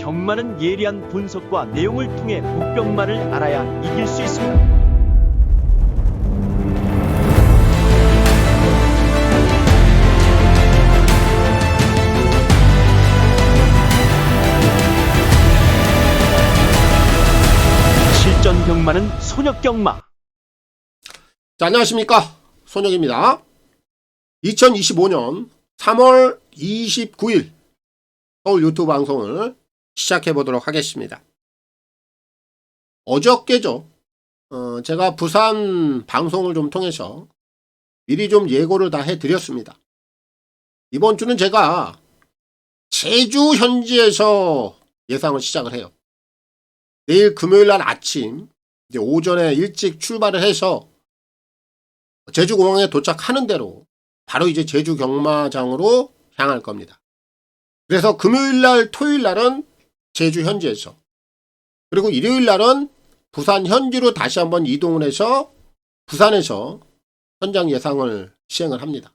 경마는 예리한 분석과 내용을 통해 복병마를 알아야 이길 수 있습니다. 실전 경마는 손역 경마. 자, 안녕하십니까, 손역입니다. 2025년 3월 29일 서울 유튜브 방송을 시작해 보도록 하겠습니다. 어저께죠. 제가 부산 방송을 좀 통해서 미리 좀 예고를 다 해드렸습니다. 이번 주는 제가 제주 현지에서 예상을 시작을 해요. 내일 금요일날 아침 이제 오전에 일찍 출발을 해서 제주공항에 도착하는 대로 바로 이제 제주 경마장으로 향할 겁니다. 그래서 금요일날 토요일날은 제주 현지에서, 그리고 일요일날은 부산 현지로 다시 한번 이동을 해서 부산에서 현장 예상을 시행을 합니다.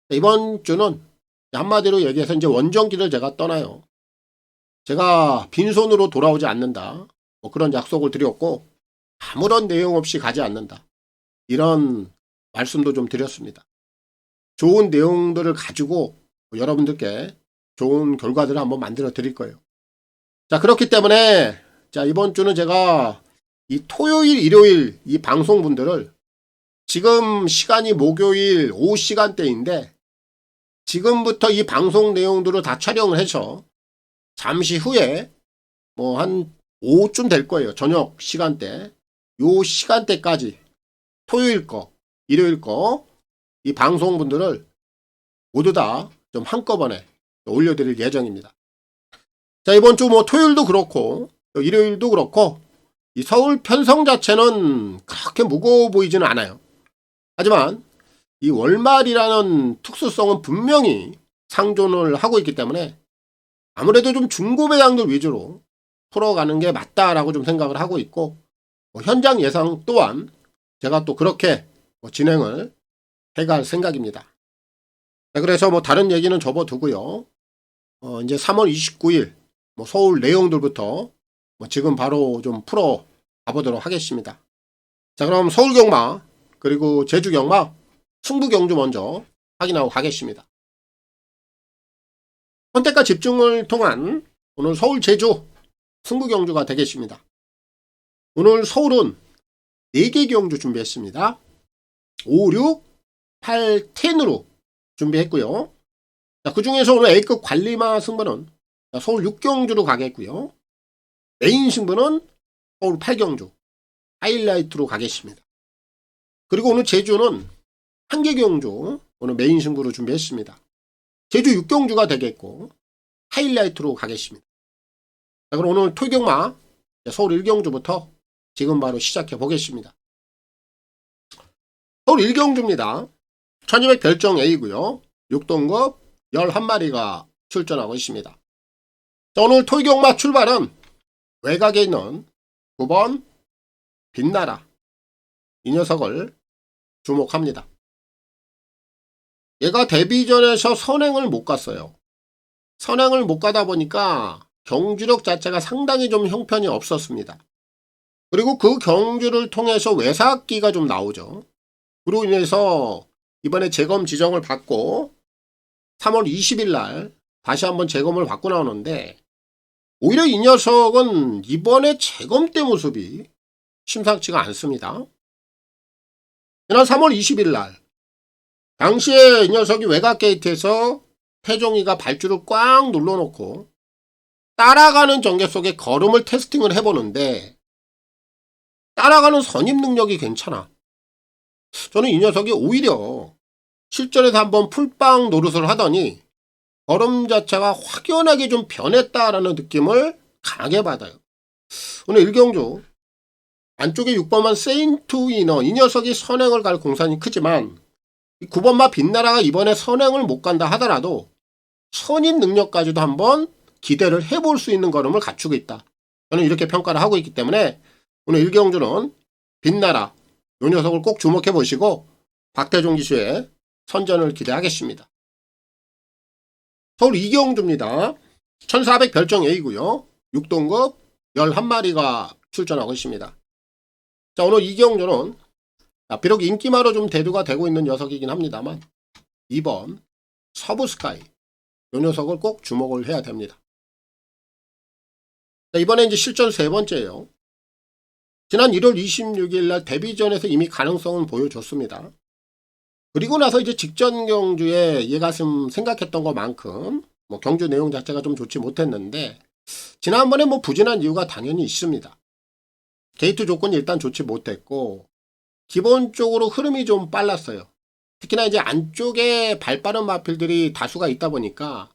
이번 주는 한마디로 얘기해서 이제 원정길을 제가 떠나요. 제가 빈손으로 돌아오지 않는다, 뭐 그런 약속을 드렸고 아무런 내용 없이 가지 않는다, 이런 말씀도 좀 드렸습니다. 좋은 내용들을 가지고 여러분들께 좋은 결과들을 한번 만들어 드릴 거예요. 자, 그렇기 때문에 자, 이번 주는 제가 이 토요일, 일요일 이 방송분들을 지금 시간이 목요일 오후 시간대인데 지금부터 이 방송 내용들을 다 촬영을 해서 잠시 후에 뭐 한 오후쯤 될 거예요. 저녁 시간대. 요 시간대까지 토요일 거, 일요일 거 이 방송분들을 모두 다 좀 한꺼번에 올려드릴 예정입니다. 자, 이번 주 뭐 토요일도 그렇고 일요일도 그렇고 이 서울 편성 자체는 그렇게 무거워 보이지는 않아요. 하지만 이 월말이라는 특수성은 분명히 상존을 하고 있기 때문에 아무래도 좀 중고배당들 위주로 풀어가는 게 맞다라고 좀 생각을 하고 있고, 현장 예상 또한 제가 또 그렇게 진행을 해갈 생각입니다. 그래서 뭐 다른 얘기는 접어두고요. 이제 3월 29일 서울 내용들부터 지금 바로 좀 풀어 가보도록 하겠습니다. 자, 그럼 서울 경마 그리고 제주 경마 승부 경주 먼저 확인하고 가겠습니다. 선택과 집중을 통한 오늘 서울 제주 승부 경주가 되겠습니다. 오늘 서울은 4개 경주 준비했습니다. 5, 6, 8, 10으로 준비했고요. 자, 그 중에서 오늘 A급 관리마 승부는 서울 6경주로 가겠고요. 메인 승부는 서울 8경주 하이라이트로 가겠습니다. 그리고 오늘 제주는 1개 경주 오늘 메인 승부로 준비했습니다. 제주 6경주가 되겠고 하이라이트로 가겠습니다. 자, 그럼 오늘 토경마 서울 1경주부터 지금 바로 시작해 보겠습니다. 서울 1경주입니다. 1200 별정 A고요. 6등급 11마리가 출전하고 있습니다. 자, 오늘 토경마 출발은 외곽에 있는 9번 빛나라, 이 녀석을 주목합니다. 얘가 데뷔전에서 선행을 못 갔어요. 선행을 못 가다 보니까 경주력 자체가 상당히 좀 형편이 없었습니다. 그리고 그 경주를 통해서 외삭기가 좀 나오죠. 그로 인해서 이번에 재검 지정을 받고 3월 20일 날 다시 한번 재검을 받고 나오는데, 오히려 이 녀석은 이번에 재검 때 모습이 심상치가 않습니다. 지난 3월 20일 날 당시에 이 녀석이 외곽 게이트에서 태종이가 발주를 꽉 눌러놓고 따라가는 전개 속에 걸음을 테스팅을 해보는데 따라가는 선임 능력이 괜찮아. 저는 이 녀석이 오히려 실전에서 한번 풀빵 노릇을 하더니 걸음 자체가 확연하게 좀 변했다라는 느낌을 강하게 받아요. 오늘 1경주 안쪽에 6번만 세인트 위너, 이 녀석이 선행을 갈 공산이 크지만 9번마 빛나라가 이번에 선행을 못 간다 하더라도 선임 능력까지도 한번 기대를 해볼 수 있는 걸음을 갖추고 있다. 저는 이렇게 평가를 하고 있기 때문에 오늘 1경주는 빛나라, 이 녀석을 꼭 주목해 보시고 박태종 기수의 선전을 기대하겠습니다. 서울 2경주입니다. 1400 별정 A고요. 6등급 11마리가 출전하고 있습니다. 자, 오늘 이 경주는 비록 인기마로 좀 대두가 되고 있는 녀석이긴 합니다만 2번 서브스카이 이 녀석을 꼭 주목을 해야 됩니다. 자, 이번에 이제 실전 세 번째예요. 지난 1월 26일 날 데뷔전에서 이미 가능성은 보여줬습니다. 그리고 나서 이제 직전 경주에 예가슴 생각했던 것만큼 경주 내용 자체가 좀 좋지 못했는데 지난번에 부진한 이유가 당연히 있습니다. 게이트 조건이 일단 좋지 못했고 기본적으로 흐름이 좀 빨랐어요. 특히나 이제 안쪽에 발빠른 마필들이 다수가 있다 보니까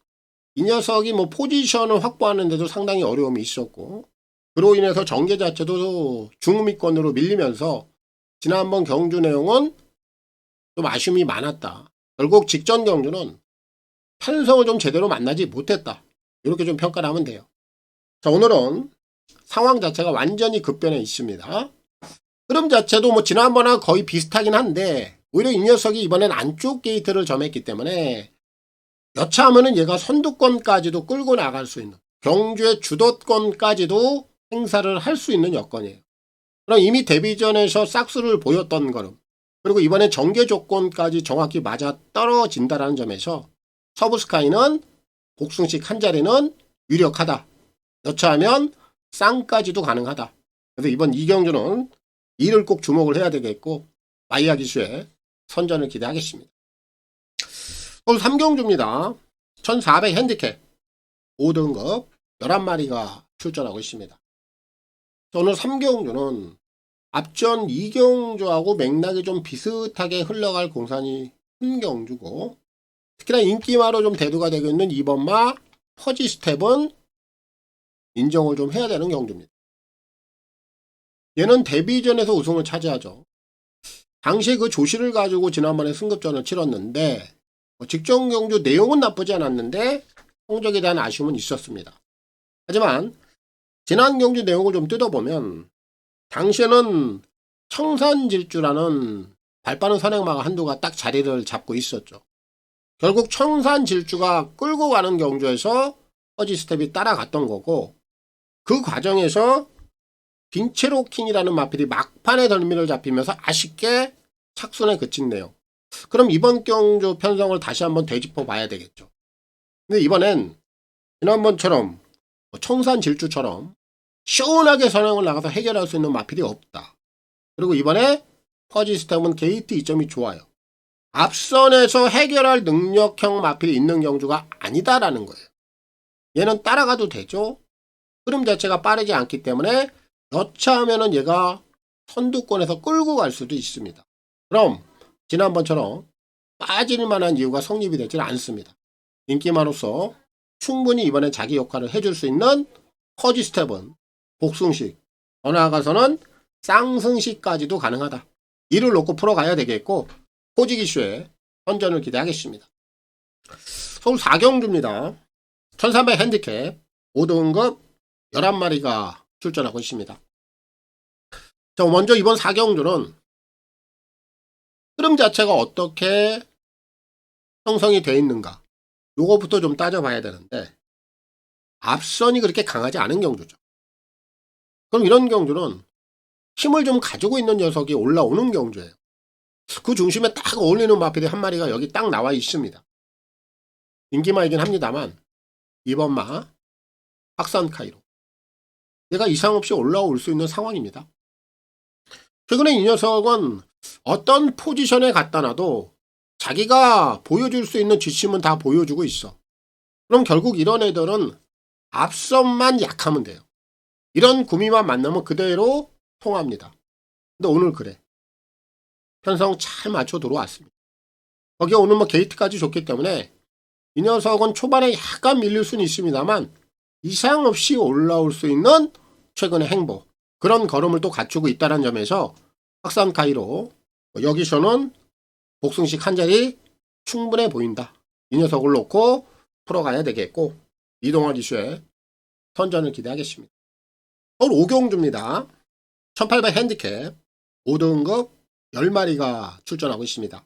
이 녀석이 포지션을 확보하는 데도 상당히 어려움이 있었고 그로 인해서 전개 자체도 중후미권으로 밀리면서 지난번 경주 내용은 좀 아쉬움이 많았다. 결국 직전 경주는 편성을 좀 제대로 만나지 못했다. 이렇게 좀 평가를 하면 돼요. 자, 오늘은 상황 자체가 완전히 급변해 있습니다. 흐름 자체도 지난번하고 거의 비슷하긴 한데 오히려 이 녀석이 이번엔 안쪽 게이트를 점했기 때문에 여차하면은 얘가 선두권까지도 끌고 나갈 수 있는 경주의 주도권까지도 행사를 할 수 있는 여건이에요. 그럼 이미 데뷔전에서 싹수를 보였던 거름 그리고 이번에 전개 조건까지 정확히 맞아 떨어진다라는 점에서 서브스카이는 복승식 한 자리는 유력하다. 여차하면 쌍까지도 가능하다. 그래서 이번 이 경주는 이를 꼭 주목을 해야 되겠고 마이야 기수의 선전을 기대하겠습니다. 오늘 3경주입니다. 1400 핸디캡 5등급 11마리가 출전하고 있습니다. 오늘 3경주는 앞전 2경주하고 맥락이 좀 비슷하게 흘러갈 공산이 큰 경주고 특히나 인기마로 좀 대두가 되고 있는 2번마 퍼지 스텝은 인정을 좀 해야 되는 경주입니다. 얘는 데뷔전에서 우승을 차지하죠. 당시에 그 조시를 가지고 지난번에 승급전을 치렀는데 직전 경주 내용은 나쁘지 않았는데 성적에 대한 아쉬움은 있었습니다. 하지만 지난 경주 내용을 좀 뜯어보면 당시에는 청산질주라는 발빠른 선행마가 한두가 딱 자리를 잡고 있었죠. 결국 청산질주가 끌고 가는 경주에서 퍼지 스텝이 따라갔던 거고 그 과정에서 빈체로킹이라는 마필이 막판에 덜미를 잡히면서 아쉽게 착순에 그친 내용. 그럼 이번 경주 편성을 다시 한번 되짚어 봐야 되겠죠. 근데 이번엔 지난번처럼 청산질주처럼 시원하게 선행을 나가서 해결할 수 있는 마필이 없다. 그리고 이번에 퍼지 스텝은 게이트 이점이 좋아요. 앞선에서 해결할 능력형 마필이 있는 경주가 아니다라는 거예요. 얘는 따라가도 되죠. 흐름 자체가 빠르지 않기 때문에 여차하면은 얘가 선두권에서 끌고 갈 수도 있습니다. 그럼 지난번처럼 빠질 만한 이유가 성립이 되질 않습니다. 인기마로서 충분히 이번에 자기 역할을 해줄 수 있는 퍼지 스텝은 복승식, 더 나아가서는 쌍승식까지도 가능하다. 이를 놓고 풀어가야 되겠고 포지 기슈의 선전을 기대하겠습니다. 서울 4경주입니다. 1300 핸디캡 5등급 11마리가 출전하고 있습니다. 자, 먼저 이번 4경주는 흐름 자체가 어떻게 형성이 되어 있는가 요거부터 좀 따져봐야 되는데 앞선이 그렇게 강하지 않은 경주죠. 그럼 이런 경주는 힘을 좀 가지고 있는 녀석이 올라오는 경주예요. 그 중심에 딱 어울리는 마필이 한 마리가 여기 딱 나와 있습니다. 인기마이긴 합니다만 2번마 박산 카이로 얘가 이상 없이 올라올 수 있는 상황입니다. 최근에 이 녀석은 어떤 포지션에 갖다 놔도 자기가 보여줄 수 있는 지침은 다 보여주고 있어. 그럼 결국 이런 애들은 앞선만 약하면 돼요. 이런 구미만 만나면 그대로 통합니다. 근데 오늘 그래. 편성 잘 맞춰 들어왔습니다. 거기에 오늘 게이트까지 좋기 때문에 이 녀석은 초반에 약간 밀릴 수는 있습니다만 이상 없이 올라올 수 있는 최근의 행보 그런 걸음을 또 갖추고 있다는 점에서 박산 카이로 여기서는 복승식 한 자리 충분해 보인다. 이 녀석을 놓고 풀어가야 되겠고 이동환 이슈의 선전을 기대하겠습니다. 서울 5경주입니다. 1800 핸디캡 5등급 10마리가 출전하고 있습니다.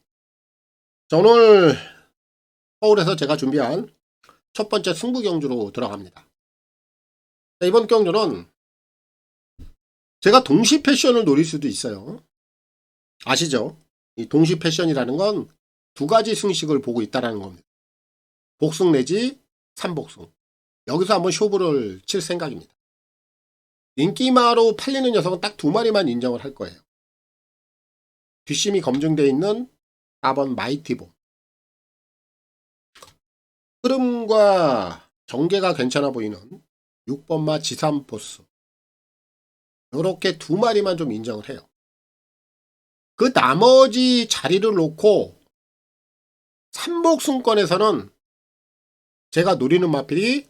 자, 오늘 서울에서 제가 준비한 첫 번째 승부 경주로 들어갑니다. 이번 경주는 제가 동시 패션을 노릴 수도 있어요. 아시죠? 이 동시 패션이라는 건 두 가지 승식을 보고 있다는 겁니다. 복승 내지 3복승. 여기서 한번 쇼부를 칠 생각입니다. 인기마로 팔리는 녀석은 딱 두 마리만 인정을 할 거예요. 뒷심이 검증되어 있는 4번 마이티봄. 흐름과 전개가 괜찮아 보이는 6번마 지삼포스. 이렇게 두 마리만 좀 인정을 해요. 그 나머지 자리를 놓고 3복승권에서는 제가 노리는 마필이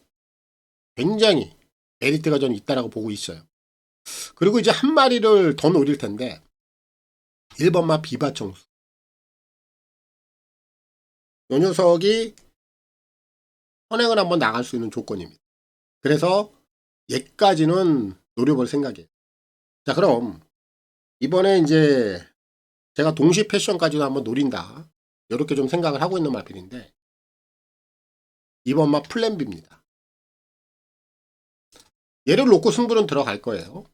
굉장히 메리트가 전 있다라고 보고 있어요. 그리고 이제 한 마리를 더 노릴 텐데 1번마 비바청수. 이 녀석이 선행을 한번 나갈 수 있는 조건입니다. 그래서 얘까지는 노려볼 생각이에요. 자, 그럼 이번에 이제 제가 동시 패션까지도 한번 노린다. 이렇게 좀 생각을 하고 있는 마필인데 2번마 플랜비입니다. 얘를 놓고 승부는 들어갈 거예요.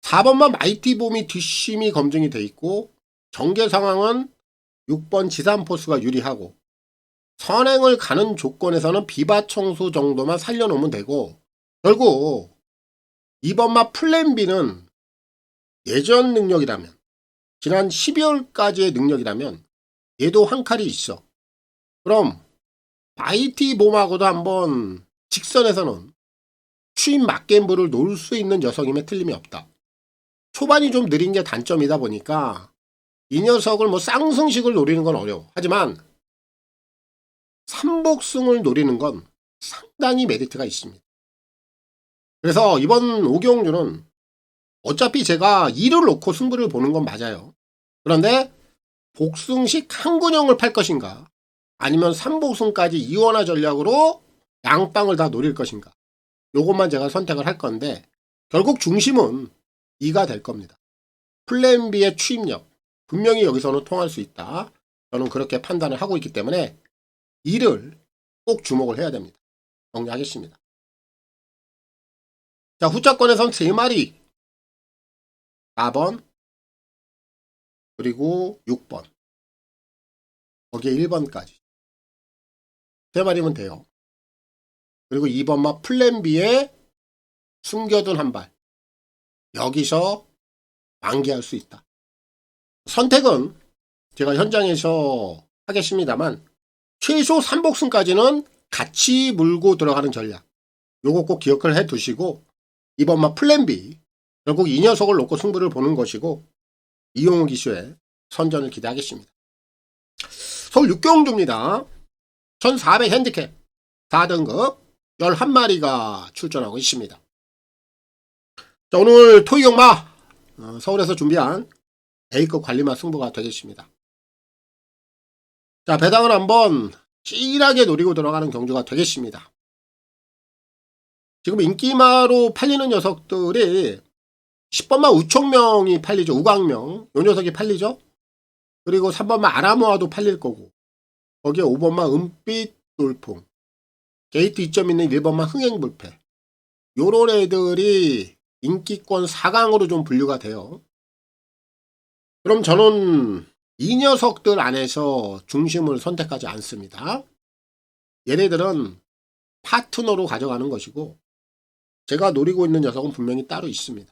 4번마 마이티봄이 뒷심이 검증이 돼 있고 전개 상황은 6번 지삼포스가 유리하고 선행을 가는 조건에서는 비바청소 정도만 살려놓으면 되고 결국 2번마 플랜비는 예전 능력이라면 지난 12월까지의 능력이라면 얘도 한 칼이 있어. 그럼 마이티봄하고도 한번 직선에서는 추임 맞겜부를 놓을 수 있는 녀석임에 틀림이 없다. 초반이 좀 느린 게 단점이다 보니까 이 녀석을 뭐 쌍승식을 노리는 건 어려워. 하지만 3복승을 노리는 건 상당히 메리트가 있습니다. 그래서 이번 오경주는 어차피 제가 2를 놓고 승부를 보는 건 맞아요. 그런데 복승식 한 근형을 팔 것인가 아니면 3복승까지 이원화 전략으로 양빵을 다 노릴 것인가 요것만 제가 선택을 할 건데 결국 중심은 2가 될 겁니다. 플랜 B의 추임력 분명히 여기서는 통할 수 있다. 저는 그렇게 판단을 하고 있기 때문에 2를 꼭 주목을 해야 됩니다. 정리하겠습니다. 자, 후자권에선 3마리 4번 그리고 6번 거기에 1번까지 3마리면 돼요. 그리고 2번마 플랜 B에 숨겨둔 한 발 여기서 만개할 수 있다. 선택은 제가 현장에서 하겠습니다만 최소 3복승까지는 같이 물고 들어가는 전략 요거 꼭 기억을 해 두시고 2번마 플랜 B 결국 이 녀석을 놓고 승부를 보는 것이고 이용우 기수의 선전을 기대하겠습니다. 서울 육경주입니다. 1400 핸디캡 4등급 11마리가 출전하고 있습니다. 자, 오늘 토이경마 서울에서 준비한 A급 관리마 승부가 되겠습니다. 자, 배당을 한번 찌일하게 노리고 들어가는 경주가 되겠습니다. 지금 인기마로 팔리는 녀석들이 10번마 우총명이 팔리죠. 우광명 요 녀석이 팔리죠. 그리고 3번마 아라모아도 팔릴 거고 거기에 5번마 은빛 돌풍 게이트 2점 있는 1번마 흥행불패 요런 애들이 인기권 4강으로 좀 분류가 돼요. 그럼 저는 이 녀석들 안에서 중심을 선택하지 않습니다. 얘네들은 파트너로 가져가는 것이고 제가 노리고 있는 녀석은 분명히 따로 있습니다.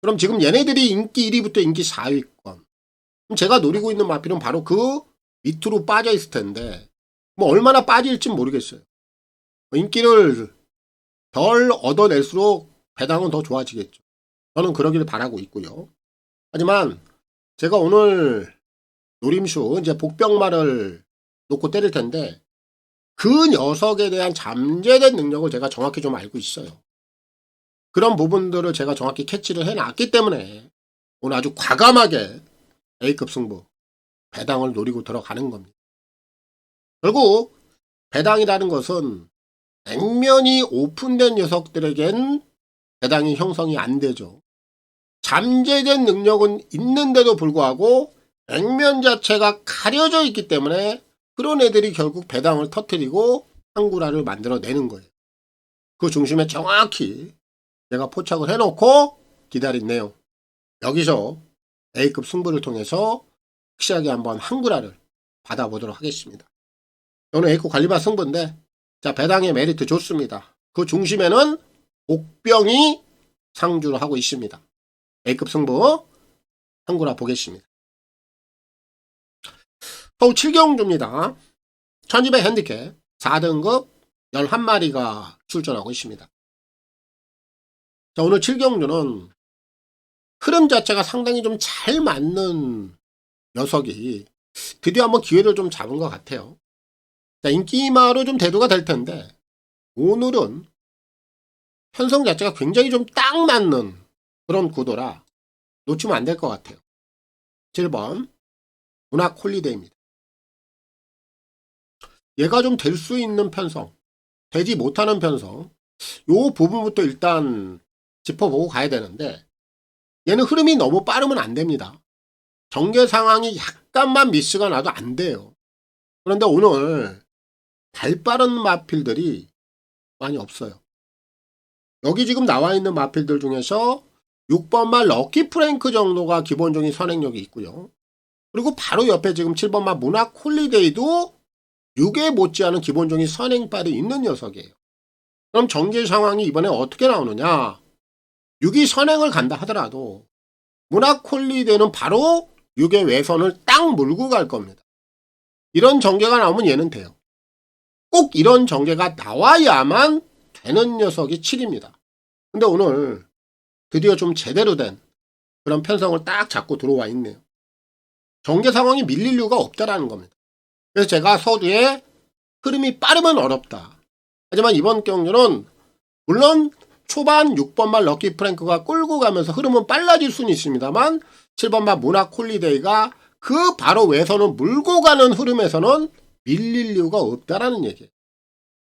그럼 지금 얘네들이 인기 1위부터 인기 4위권 그럼 제가 노리고 있는 마필은 바로 그 밑으로 빠져 있을 텐데 뭐 얼마나 빠질지 모르겠어요. 인기를 덜 얻어낼수록 배당은 더 좋아지겠죠. 저는 그러기를 바라고 있고요. 하지만 제가 오늘 노림수 이제 복병마를 놓고 때릴 텐데 그 녀석에 대한 잠재된 능력을 제가 정확히 좀 알고 있어요. 그런 부분들을 제가 정확히 캐치를 해놨기 때문에 오늘 아주 과감하게 A급 승부 배당을 노리고 들어가는 겁니다. 결국 배당이라는 것은 액면이 오픈된 녀석들에겐 배당이 형성이 안 되죠. 잠재된 능력은 있는데도 불구하고 액면 자체가 가려져 있기 때문에 그런 애들이 결국 배당을 터뜨리고 한구라를 만들어내는 거예요. 그 중심에 정확히 내가 포착을 해놓고 기다린 내용. 여기서 A급 승부를 통해서 확실하게 한번 한구라를 받아보도록 하겠습니다. 오늘 A급 관리바 승부인데, 자, 배당의 메리트 좋습니다. 그 중심에는 복병이 상주를 하고 있습니다. A급 승부 한구라 보겠습니다. 서울 7경주입니다. 1200 핸디캡 4등급 11마리가 출전하고 있습니다. 자, 오늘 7경주는 흐름 자체가 상당히 좀 잘 맞는 녀석이 드디어 한번 기회를 좀 잡은 것 같아요. 자, 인기마로 좀 대두가 될 텐데, 오늘은 편성 자체가 굉장히 좀 딱 맞는 그런 구도라 놓치면 안 될 것 같아요. 7번 문학 홀리데이입니다. 얘가 좀 될 수 있는 편성, 되지 못하는 편성, 요 부분부터 일단 짚어보고 가야 되는데, 얘는 흐름이 너무 빠르면 안 됩니다. 전개 상황이 약간만 미스가 나도 안 돼요. 그런데 오늘 발 빠른 마필들이 많이 없어요. 여기 지금 나와 있는 마필들 중에서 6번마 럭키 프랭크 정도가 기본적인 선행력이 있고요. 그리고 바로 옆에 지금 7번마 문학 홀리데이도 6에 못지않은 기본적인 선행발이 있는 녀석이에요. 그럼 전개 상황이 이번에 어떻게 나오느냐? 6이 선행을 간다 하더라도 문학 홀리데이는 바로 6의 외선을 딱 물고 갈 겁니다. 이런 전개가 나오면 얘는 돼요. 꼭 이런 전개가 나와야만 되는 녀석이 7입니다. 근데 오늘 드디어 좀 제대로 된 그런 편성을 딱 잡고 들어와 있네요. 전개 상황이 밀릴 이유가 없다라는 겁니다. 그래서 제가 서두에 흐름이 빠르면 어렵다. 하지만 이번 경주는 물론 초반 6번만 럭키 프랭크가 끌고 가면서 흐름은 빨라질 수는 있습니다만 7번만 문학 홀리데이가 그 바로 외선을 물고 가는 흐름에서는 밀릴 이유가 없다라는 얘기예요.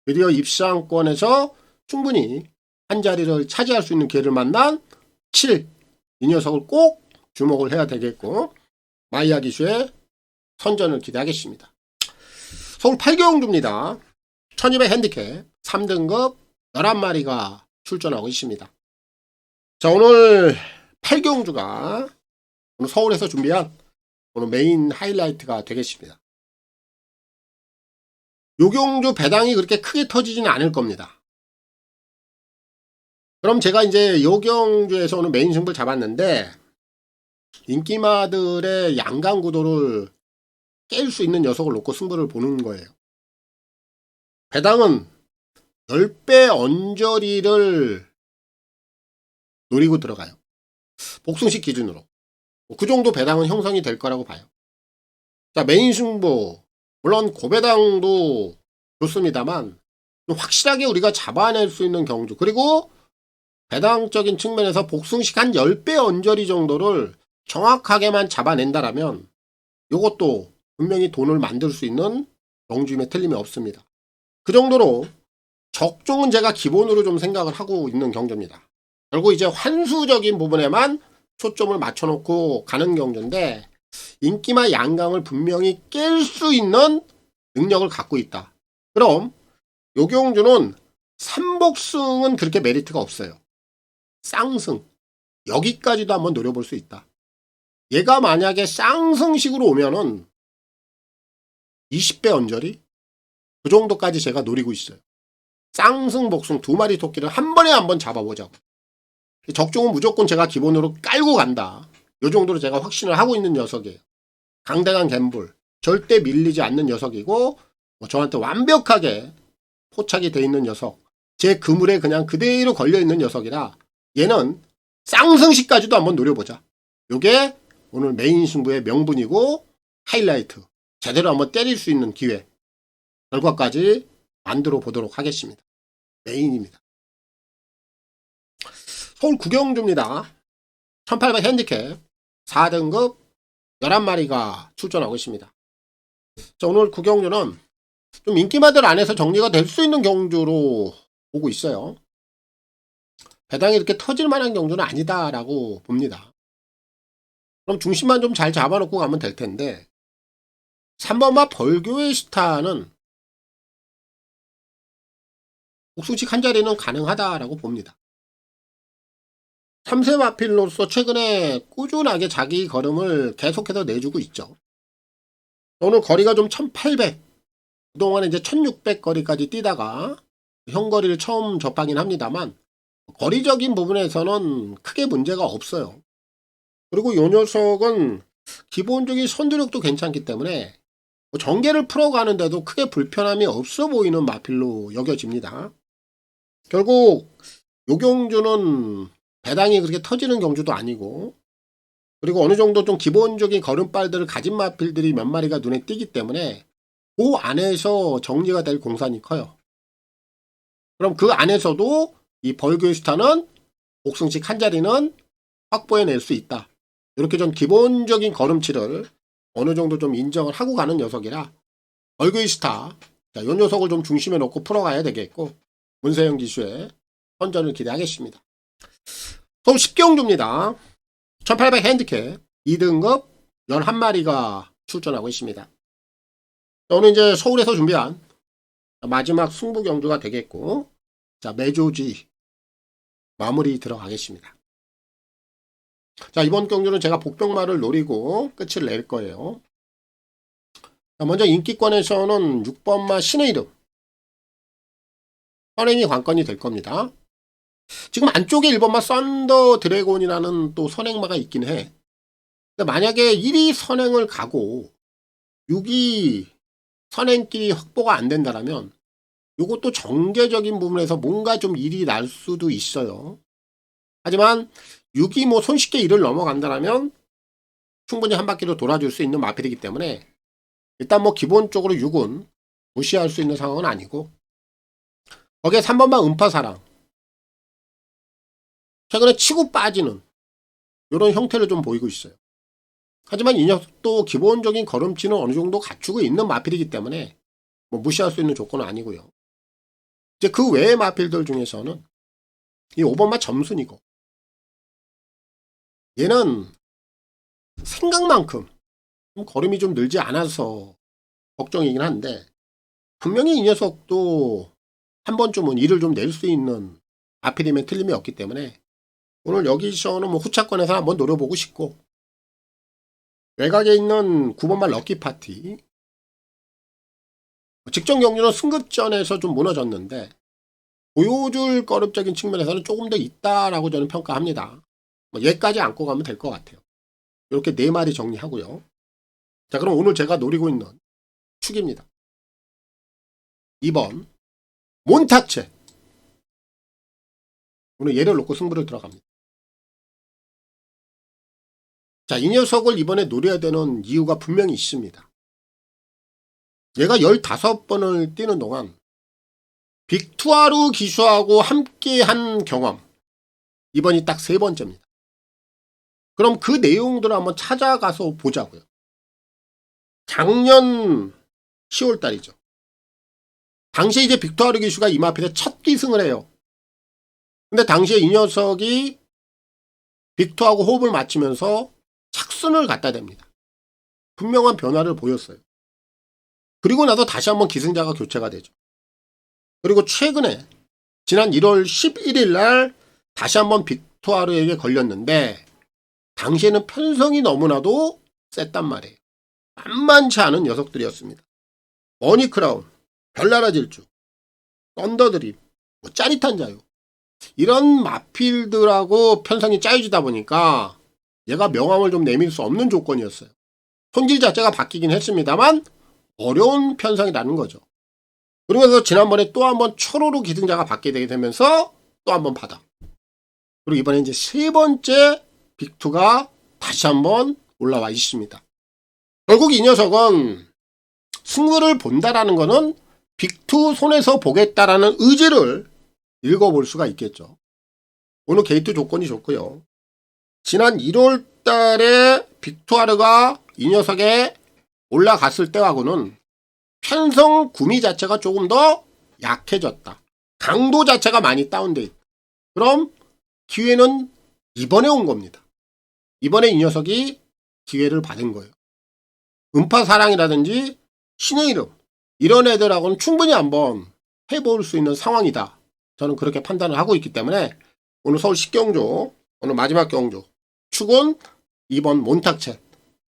드디어 입상권에서 충분히 한 자리를 차지할 수 있는 기회를 만난 7. 이 녀석을 꼭 주목을 해야 되겠고, 마이야 기수의 선전을 기대하겠습니다. 서울 8경주입니다. 1200 핸디캡 3등급 11마리가 출전하고 있습니다. 자, 오늘 8경주가 오늘 서울에서 준비한 오늘 메인 하이라이트가 되겠습니다. 요 경주 배당이 그렇게 크게 터지지는 않을 겁니다. 그럼 제가 이제 요 경주에서 오늘 메인 승부를 잡았는데, 인기마들의 양강 구도를 깰 수 있는 녀석을 놓고 승부를 보는 거예요. 배당은 10배 언저리를 노리고 들어가요. 복승식 기준으로. 그 정도 배당은 형성이 될 거라고 봐요. 자, 메인 승부. 물론 고배당도 좋습니다만 확실하게 우리가 잡아낼 수 있는 경주, 그리고 배당적인 측면에서 복승식 한 10배 언저리 정도를 정확하게만 잡아낸다라면 이것도 분명히 돈을 만들 수 있는 경주임에 틀림이 없습니다. 그 정도로 적중은 제가 기본으로 좀 생각을 하고 있는 경주입니다. 결국 이제 환수적인 부분에만 초점을 맞춰놓고 가는 경주인데, 인기마 양강을 분명히 깰 수 있는 능력을 갖고 있다. 그럼 요 경주는 삼복승은 그렇게 메리트가 없어요. 쌍승, 여기까지도 한번 노려볼 수 있다. 얘가 만약에 쌍승식으로 오면은 20배 언저리? 그 정도까지 제가 노리고 있어요. 쌍승, 복승 두 마리 토끼를 한 번에 한번 잡아보자고. 적중은 무조건 제가 기본으로 깔고 간다. 요 정도로 제가 확신을 하고 있는 녀석이에요. 강대강 갬블, 절대 밀리지 않는 녀석이고, 저한테 완벽하게 포착이 돼 있는 녀석, 제 그물에 그냥 그대로 걸려있는 녀석이라 얘는 쌍승식까지도 한번 노려보자. 요게 오늘 메인 승부의 명분이고 하이라이트, 제대로 한번 때릴 수 있는 기회, 결과까지 만들어 보도록 하겠습니다. 메인입니다. 서울 구경주입니다. 1800 핸디캡 4등급 11마리가 출전하고 있습니다. 자, 오늘 구경주는 좀 인기마들 안에서 정리가 될 수 있는 경주로 보고 있어요. 배당이 이렇게 터질 만한 경주는 아니다라고 봅니다. 그럼 중심만 좀 잘 잡아놓고 가면 될 텐데, 3번마 벌교의 스타는 옥승식 한 자리는 가능하다라고 봅니다. 3세 마필로서 최근에 꾸준하게 자기 걸음을 계속해서 내주고 있죠. 오늘 거리가 좀 1800, 그동안에 이제 1600 거리까지 뛰다가 형거리를 처음 접하긴 합니다만 거리적인 부분에서는 크게 문제가 없어요. 그리고 이 녀석은 기본적인 선두력도 괜찮기 때문에 전개를 풀어가는데도 크게 불편함이 없어 보이는 마필로 여겨집니다. 결국 요 경주는 배당이 그렇게 터지는 경주도 아니고, 그리고 어느 정도 좀 기본적인 걸음발들을 가진 마필들이 몇 마리가 눈에 띄기 때문에 그 안에서 정리가 될 공산이 커요. 그럼 그 안에서도 이 벌교의 스타는 옥승식 한 자리는 확보해낼 수 있다. 이렇게 좀 기본적인 걸음치를 어느 정도 좀 인정을 하고 가는 녀석이라 벌교의 스타, 자, 이 녀석을 좀 중심에 놓고 풀어가야 되겠고, 문세영 기수의 선전을 기대하겠습니다. 서울 10경주입니다. 1800 핸디캡 2등급 11마리가 출전하고 있습니다. 오늘 이제 서울에서 준비한 마지막 승부 경주가 되겠고, 자, 매조지 마무리 들어가겠습니다. 자, 이번 경주는 제가 복병마를 노리고 끝을 낼 거예요. 자, 먼저 인기권에서는 6번마 신의 이름 선행이 관건이 될 겁니다. 지금 안쪽에 1번마 썬더 드래곤이라는 또 선행마가 있긴 해. 근데 만약에 1위 선행을 가고 6위 선행끼리 확보가 안 된다라면 요것도 정계적인 부분에서 뭔가 좀 일이 날 수도 있어요. 하지만 6위 뭐 손쉽게 1을 넘어간다라면 충분히 한 바퀴로 돌아줄 수 있는 마필이기 때문에 일단 뭐 기본적으로 6은 무시할 수 있는 상황은 아니고, 거기에 3번마 음파사랑 최근에 치고 빠지는 이런 형태를 좀 보이고 있어요. 하지만 이 녀석도 기본적인 걸음치는 어느 정도 갖추고 있는 마필이기 때문에 뭐 무시할 수 있는 조건은 아니고요. 이제 그 외의 마필들 중에서는 이 5번마 점순이고, 얘는 생각만큼 걸음이 좀 늘지 않아서 걱정이긴 한데, 분명히 이 녀석도 한 번쯤은 일을 좀 낼 수 있는 마필임에 틀림이 없기 때문에 오늘 여기서는 뭐 후차권에서 한번 노려보고 싶고, 외곽에 있는 9번마 럭키파티 직전 경주는 승급전에서 좀 무너졌는데 보여줄 거름적인 측면에서는 조금 더 있다라고 저는 평가합니다. 얘까지 안고 가면 될 것 같아요. 이렇게 4마리 정리하고요. 자, 그럼 오늘 제가 노리고 있는 축입니다. 2번 몬타체. 오늘 얘를 놓고 승부를 들어갑니다. 자, 이 녀석을 이번에 노려야 되는 이유가 분명히 있습니다. 얘가 15번을 뛰는 동안 빅투아루 기수하고 함께 한 경험, 이번이 딱 3번째입니다. 그럼 그 내용들을 한번 찾아가서 보자고요. 작년 10월 달이죠. 당시에 이제 빅투아루 기수가 이 마필에 첫 기승을 해요. 근데 당시에 이 녀석이 빅투하고 호흡을 맞추면서 착순을 갖다 댑니다. 분명한 변화를 보였어요. 그리고 나서 다시 한번 기승자가 교체가 되죠. 그리고 최근에 지난 1월 11일 날 다시 한번 빅투아르에게 걸렸는데 당시에는 편성이 너무나도 셌단 말이에요. 만만치 않은 녀석들이었습니다. 머니크라운, 별나라 질주, 썬더드림, 뭐 짜릿한 자유, 이런 마필들하고 편성이 짜여지다 보니까 얘가 명함을 좀 내밀 수 없는 조건이었어요. 손질 자체가 바뀌긴 했습니다만 어려운 편성이라는 거죠. 그러면서 지난번에 또 한번 초로로 기승자가 받게 되게 되면서 또 한번 받아. 그리고 이번에 이제 3번째 빅2가 다시 한번 올라와 있습니다. 결국 이 녀석은 승부를 본다라는 거는 빅2 손에서 보겠다라는 의지를 읽어볼 수가 있겠죠. 오늘 게이트 조건이 좋고요. 지난 1월 달에 빅투아르가 이 녀석에 올라갔을 때하고는 편성 구미 자체가 조금 더 약해졌다. 강도 자체가 많이 다운돼 있다. 그럼 기회는 이번에 온 겁니다. 이번에 이 녀석이 기회를 받은 거예요. 음파사랑이라든지 신의 이름 이런 애들하고는 충분히 한번 해볼 수 있는 상황이다. 저는 그렇게 판단을 하고 있기 때문에 오늘 서울 10경조 오늘 마지막 경조 축은 2번 몬탁첸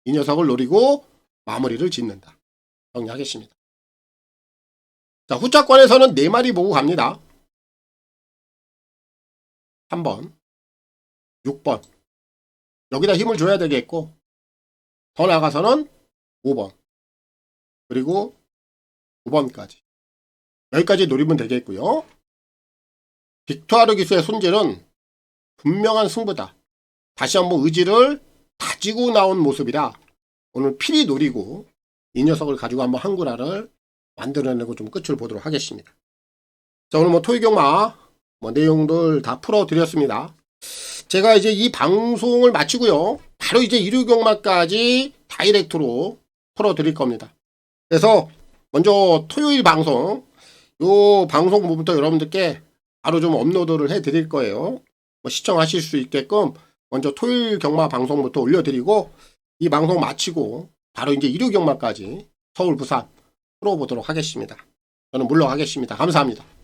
이 녀석을 노리고 마무리를 짓는다. 정리하겠습니다. 자, 후차권에서는 4마리 보고 갑니다. 3번 6번 여기다 힘을 줘야 되겠고 더 나가서는 5번 그리고 9번까지 여기까지 노리면 되겠고요. 빅토르 기수의 손질은 분명한 승부다. 다시 한번 의지를 다지고 나온 모습이라 오늘 필히 노리고 이 녀석을 가지고 한번 한구라를 만들어내고 좀 끝을 보도록 하겠습니다. 자, 오늘 뭐 토익경마 내용들 다 풀어드렸습니다. 제가 이제 이 방송을 마치고요. 바로 이제 일요경마까지 다이렉트로 풀어드릴 겁니다. 그래서 먼저 토요일 방송, 요 방송 부분부터 여러분들께 바로 좀 업로드를 해드릴 거예요. 뭐 시청하실 수 있게끔 먼저 토요일 경마 방송부터 올려드리고 이 방송 마치고 바로 이제 일요 경마까지 서울, 부산 풀어보도록 하겠습니다. 저는 물러가겠습니다. 감사합니다.